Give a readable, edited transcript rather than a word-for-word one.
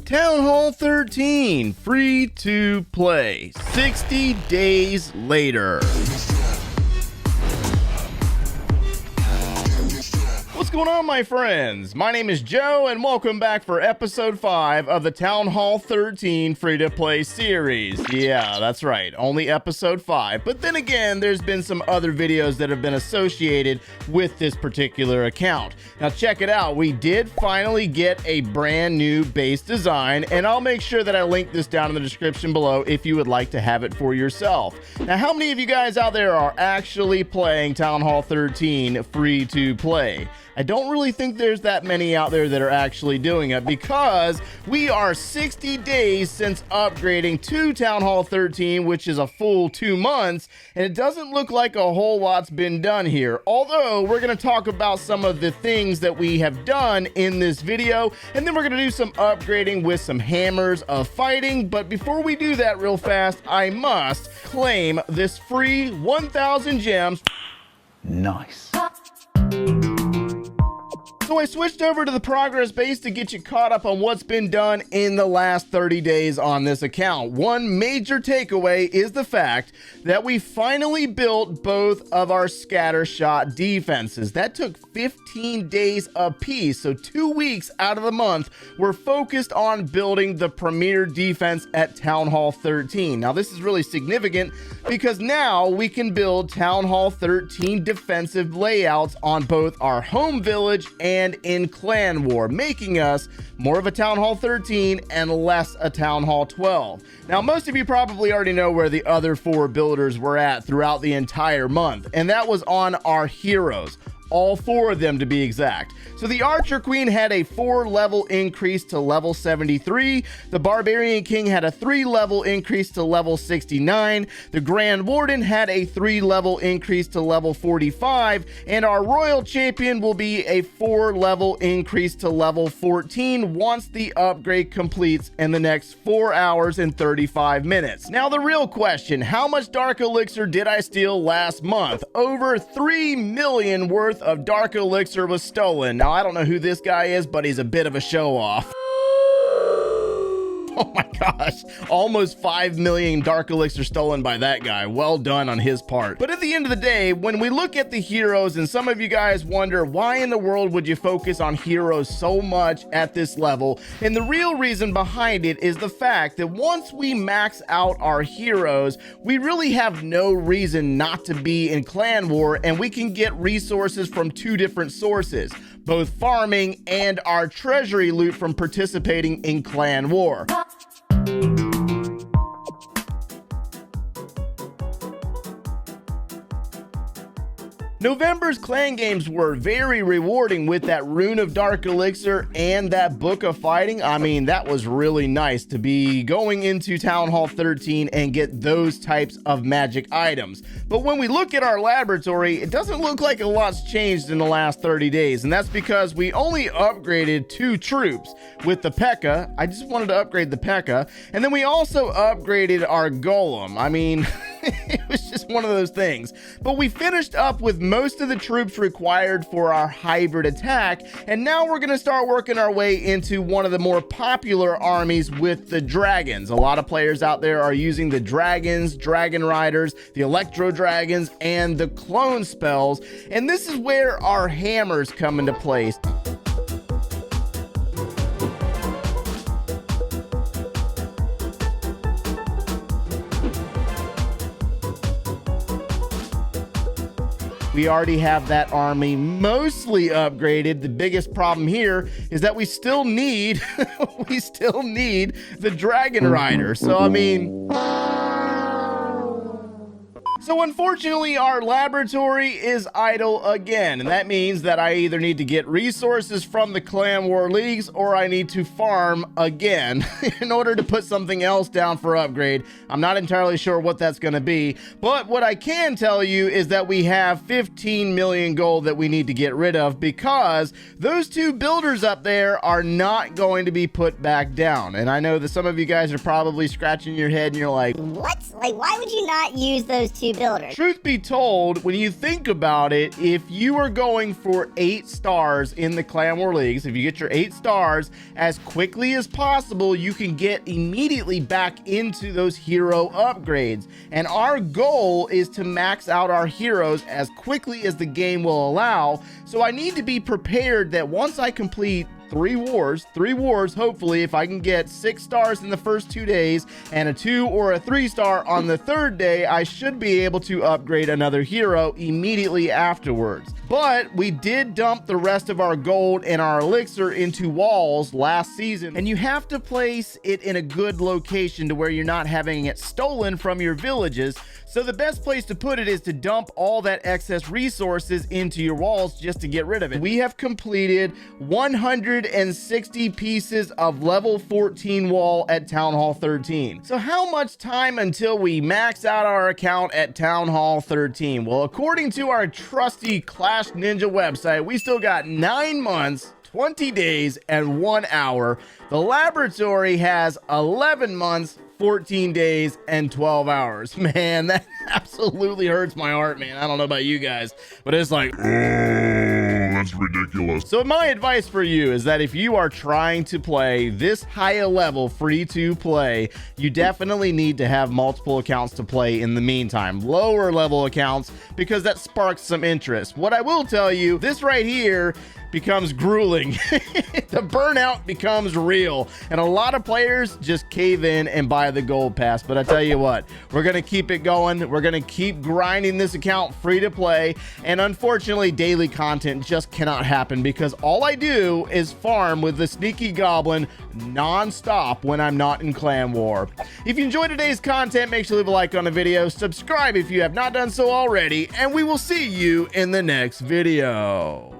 Town Hall 13, free to play, 60 days later. What's going on, my friends? My name is Joe, and welcome back for episode 5 of the Town Hall 13 free-to-play series. Yeah, that's right, only episode 5. But then again, there's been some other videos that have been associated with this particular account. Now check it out, we did finally get a brand new base design, and I'll make sure that I link this down in the description below if you would like to have it for yourself. Now, how many of you guys out there are actually playing Town Hall 13 free-to-play? I don't really think there's that many out there that are actually doing it, because we are 60 days since upgrading to Town Hall 13, which is a full 2 months, and it doesn't look like a whole lot's been done here. Although, we're going to talk about some of the things that we have done in this video, and then we're going to do some upgrading with some hammers of fighting. But before we do that real fast, I must claim this free 1,000 gems. Nice. So I switched over to the progress base to get you caught up on what's been done in the last 30 days on this account. One major takeaway is the fact that we finally built both of our scatter shot defenses. That took 15 days apiece, so 2 weeks out of the month we're focused on building the premier defense at Town Hall 13. Now this is really significant because now we can build Town Hall 13 defensive layouts on both our home village and in Clan War, making us more of a Town Hall 13 and less a Town Hall 12. Now, most of you probably already know where the other 4 builders were at throughout the entire month, and that was on our heroes. All 4 of them, to be exact. So the Archer Queen had a 4-level increase to level 73. The Barbarian King had a 3-level increase to level 69. The Grand Warden had a 3-level increase to level 45. And our Royal Champion will be a 4-level increase to level 14 once the upgrade completes in the next 4 hours and 35 minutes. Now, the real question, how much Dark Elixir did I steal last month? Over 3 million worth of Dark Elixir was stolen. Now, I don't know who this guy is, but he's a bit of a show-off. Oh my gosh, almost 5 million Dark Elixir stolen by that guy. Well done on his part. But at the end of the day, when we look at the heroes, and some of you guys wonder, why in the world would you focus on heroes so much at this level? And the real reason behind it is the fact that once we max out our heroes, we really have no reason not to be in Clan War, and we can get resources from 2 different sources, both farming and our treasury loot from participating in Clan War. November's clan games were very rewarding with that Rune of Dark Elixir and that Book of Fighting. I mean, that was really nice to be going into Town Hall 13 and get those types of magic items. But when we look at our laboratory, it doesn't look like a lot's changed in the last 30 days, and that's because we only upgraded 2 troops with the P.E.K.K.A. I just wanted to upgrade the P.E.K.K.A. And then we also upgraded our Golem. I mean, it was just one of those things. But we finished up with most of the troops required for our hybrid attack, and now we're going to start working our way into one of the more popular armies with the dragons. A lot of players out there are using the dragons, dragon riders, the electro dragons, and the clone spells, and this is where our hammers come into place. We already have that army mostly upgraded. The biggest problem here is that we still need the Dragon Rider. So I mean, So unfortunately, our laboratory is idle again, and that means that I either need to get resources from the Clan War Leagues or I need to farm again in order to put something else down for upgrade. I'm not entirely sure what that's going to be, but what I can tell you is that we have 15 million gold that we need to get rid of because those two builders up there are not going to be put back down. And I know that some of you guys are probably scratching your head and you're like, what? Like, why would you not use those two builder. Truth be told, when you think about it, if you are going for 8 stars in the Clan War Leagues, if you get your 8 stars as quickly as possible, you can get immediately back into those hero upgrades. And our goal is to max out our heroes as quickly as the game will allow. So I need to be prepared that once I complete 3 wars, hopefully, if I can get 6 stars in the first 2 days and a 2 or a 3 star on the 3rd day, I should be able to upgrade another hero immediately afterwards. But we did dump the rest of our gold and our elixir into walls last season, and you have to place it in a good location to where you're not having it stolen from your villages. So the best place to put it is to dump all that excess resources into your walls just to get rid of it. We have completed 160 pieces of level 14 wall at Town Hall 13. So how much time until we max out our account at Town Hall 13? Well, according to our trusty Clash Ninja website, we still got 9 months, 20 days, and 1 hour. The laboratory has 11 months, 14 days, and 12 hours. Man, that absolutely hurts my heart, man. I don't know about you guys, but it's like, oh, that's ridiculous. So my advice for you is that if you are trying to play this high a level free to play, you definitely need to have multiple accounts to play in the meantime. Lower level accounts, because that sparks some interest. What I will tell you, this right here becomes grueling. The burnout becomes real, and a lot of players just cave in and buy the gold pass. But I tell you what, we're gonna keep it going. We're gonna keep grinding this account free to play, and unfortunately daily content just cannot happen because all I do is farm with the sneaky goblin non-stop when I'm not in clan war. If you enjoyed today's content, make sure to leave a like on the video, subscribe if you have not done so already, and we will see you in the next video.